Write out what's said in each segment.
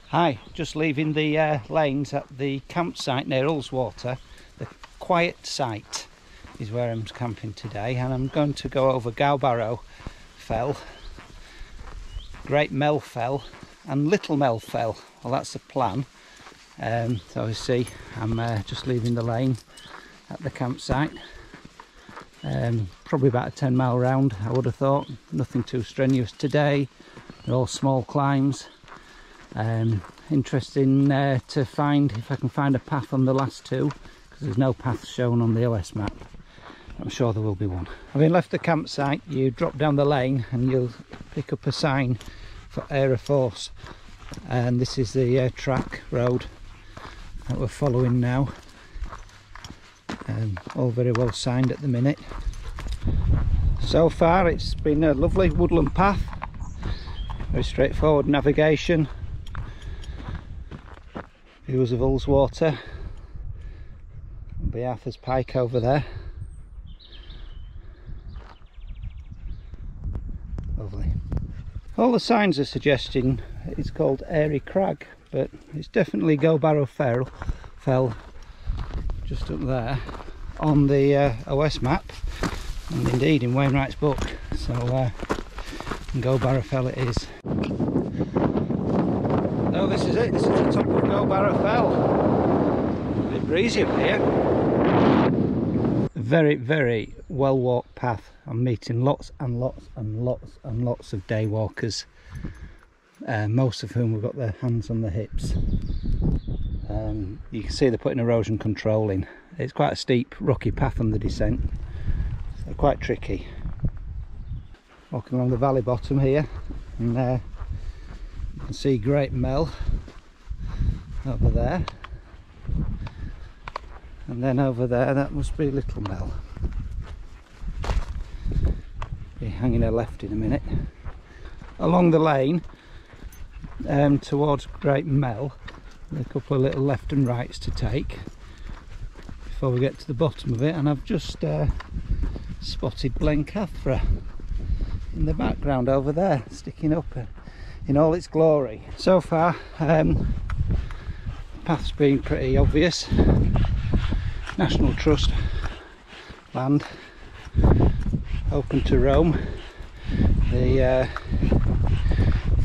Hi, just leaving the lanes at the campsite near Ullswater. The quiet site is where I'm camping today, and I'm going to go over Gowbarrow Fell, Great Mell Fell and Little Mell Fell. Well, that's the plan. So you see, I'm just leaving the lane at the campsite. Probably about a 10-mile round, I would have thought. Nothing too strenuous today. They're all small climbs. Interesting to find if I can find a path on the last two, because there's no path shown on the OS map. I'm sure there will be one. Having left the campsite, you drop down the lane and you'll pick up a sign for Area Force, and this is the track road that we're following now. All very well signed at the minute. So far it's been a lovely woodland path, very straightforward navigation. Views of Ullswater and Bearthur's Pike over there. Lovely. All the signs are suggesting it's called Airy Crag, but it's definitely Gowbarrow Fell just up there on the OS map, and indeed in Wainwright's book. So Gowbarrow Fell it is. Oh, this is it. This is the top of Gowbarrow Fell. A bit breezy up here. Very, very well walked path. I'm meeting lots and lots and lots and lots of day walkers, most of whom have got their hands on their hips. You can see they're putting erosion control in. It's quite a steep, rocky path on the descent, so quite tricky. Walking along the valley bottom here, and you can see Great Mell over there, and then over there that must be Little Mell. Be hanging a left in a minute. Along the lane towards Great Mell, a couple of little left and rights to take before we get to the bottom of it, and I've just spotted Blencathra in the background over there, sticking up in all its glory. So far path's been pretty obvious. National Trust land, open to roam. The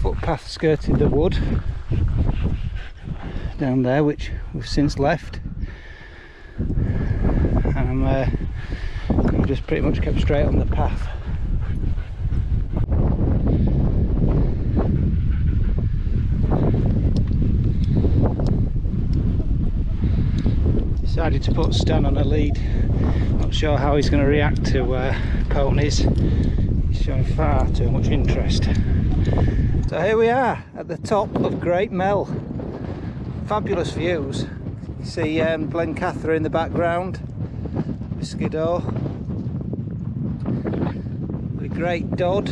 footpath skirted the wood down there, which we've since left, and I've just pretty much kept straight on the path. Decided to put Stan on a lead. Not sure how he's going to react to ponies. He's showing far too much interest. So here we are at the top of Great Mell. Fabulous views. You see Blencathra in the background, Skiddaw, the Great Dodd,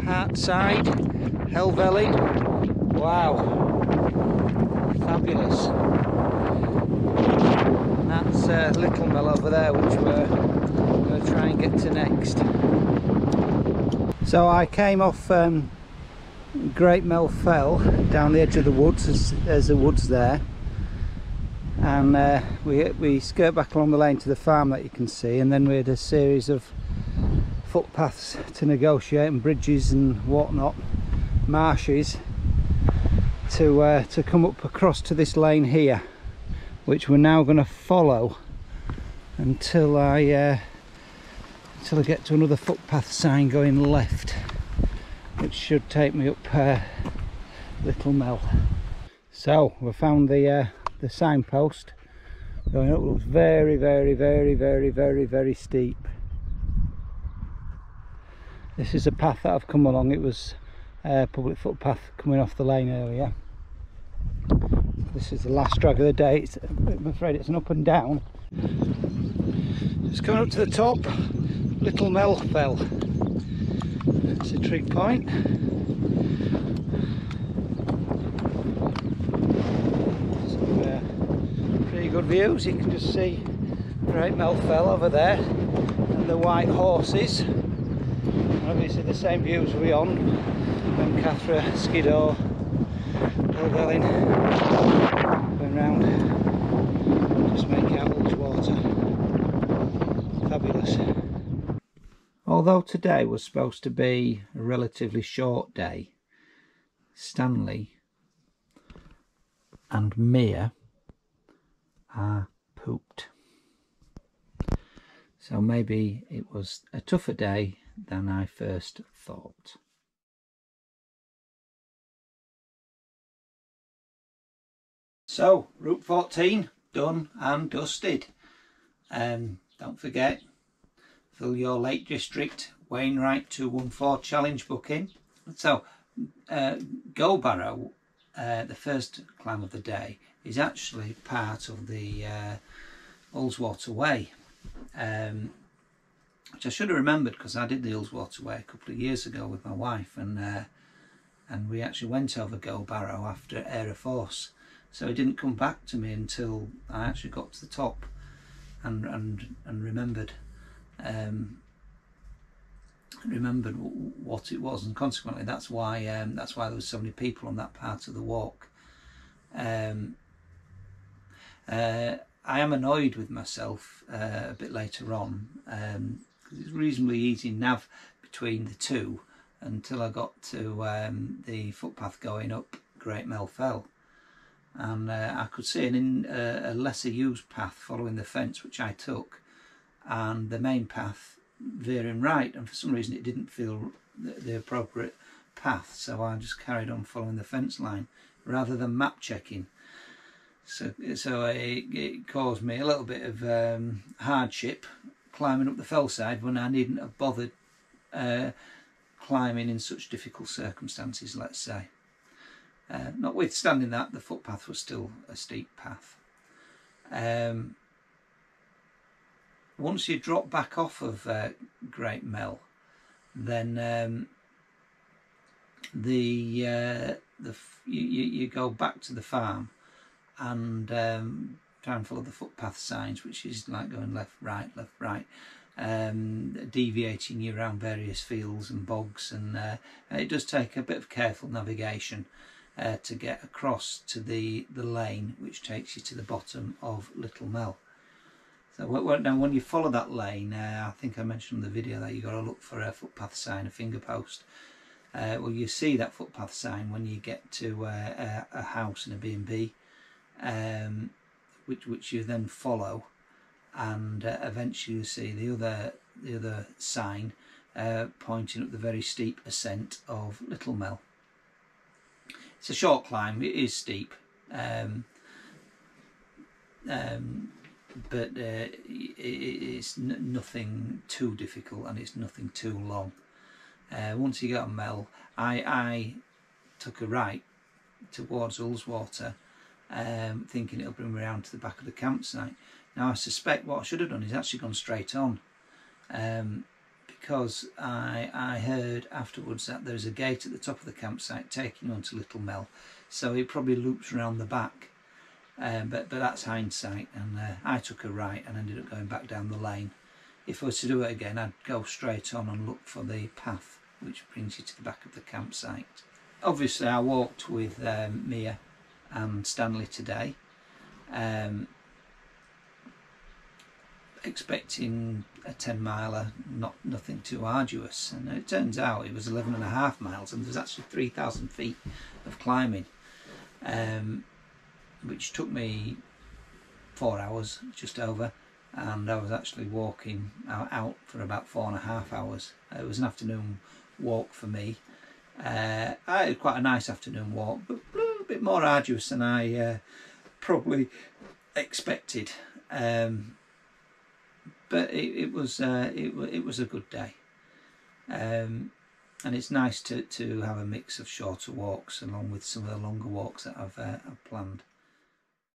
Hartside, Helvellyn. Wow, fabulous. And that's Little Mell over there, which we're going to try and get to next. So I came off Great Mell Fell down the edge of the woods. There's the woods there, and we skirt back along the lane to the farm that you can see, and then we had a series of footpaths to negotiate, and bridges and whatnot, marshes, to come up across to this lane here, which we're now going to follow until I get to another footpath sign going left, which should take me up Little Mell. So we found the signpost going up. Looks very, very, very, very, very, very steep. This is a path that I've come along. It was a public footpath coming off the lane earlier. This is the last drag of the day. I'm afraid it's an up and down. Just coming up to the top, Little Mell Fell. It's a trig point. Some pretty good views. You can just see Great Mell Fell over there and the white horses. And obviously the same views we're on Cathra, Skiddaw, Helvellyn, going round, just make out Ullswater. Fabulous. Although today was supposed to be a relatively short day, Stanley and Mia are pooped. So maybe it was a tougher day than I first thought. So, Route 14 done and dusted. Don't forget, fill your Lake District Wainwright 214 challenge booking. So, Gowbarrow, the first climb of the day, is actually part of the Ullswater Way, which I should have remembered because I did the Ullswater Way a couple of years ago with my wife, and we actually went over Gowbarrow after Air Force. So it didn't come back to me until I actually got to the top and remembered what it was, and consequently that's why there was so many people on that part of the walk. I am annoyed with myself a bit later on, because it's reasonably easy nav between the two until I got to the footpath going up Great Mell Fell. And I could see a lesser used path following the fence, which I took, and the main path veering right, and for some reason it didn't feel the appropriate path, so I just carried on following the fence line rather than map checking. So it caused me a little bit of hardship climbing up the fell side when I needn't have bothered climbing in such difficult circumstances, let's say. Notwithstanding that, the footpath was still a steep path. Once you drop back off of Great Mell, then you go back to the farm and try and follow the footpath signs, which is like going left, right, deviating you around various fields and bogs, and it does take a bit of careful navigation to get across to the lane which takes you to the bottom of Little Mell. So now when you follow that lane, I think I mentioned in the video that you've got to look for a footpath sign, a finger post. Well, you see that footpath sign when you get to a house and a B&B, which you then follow, and eventually you see the other sign pointing up the very steep ascent of Little Mell. It's a short climb, it is steep, but it's nothing too difficult, and it's nothing too long. Once you get on Mell, I took a right towards Ullswater, thinking it'll bring me around to the back of the campsite. Now I suspect what I should have done is actually gone straight on, because I heard afterwards that there's a gate at the top of the campsite taking you onto Little Mell, so it probably loops around the back, but that's hindsight, and I took a right and ended up going back down the lane. If I was to do it again, I'd go straight on and look for the path which brings you to the back of the campsite. Obviously I walked with Mia and Stanley today, expecting a 10-miler, nothing too arduous, and it turns out it was 11.5 miles, and there's actually 3,000 feet of climbing, which took me 4 hours, just over, and I was actually walking out for about 4.5 hours. It was an afternoon walk for me. I had quite a nice afternoon walk, but a little bit more arduous than I probably expected. But it was a good day, and it's nice to have a mix of shorter walks along with some of the longer walks that I've planned.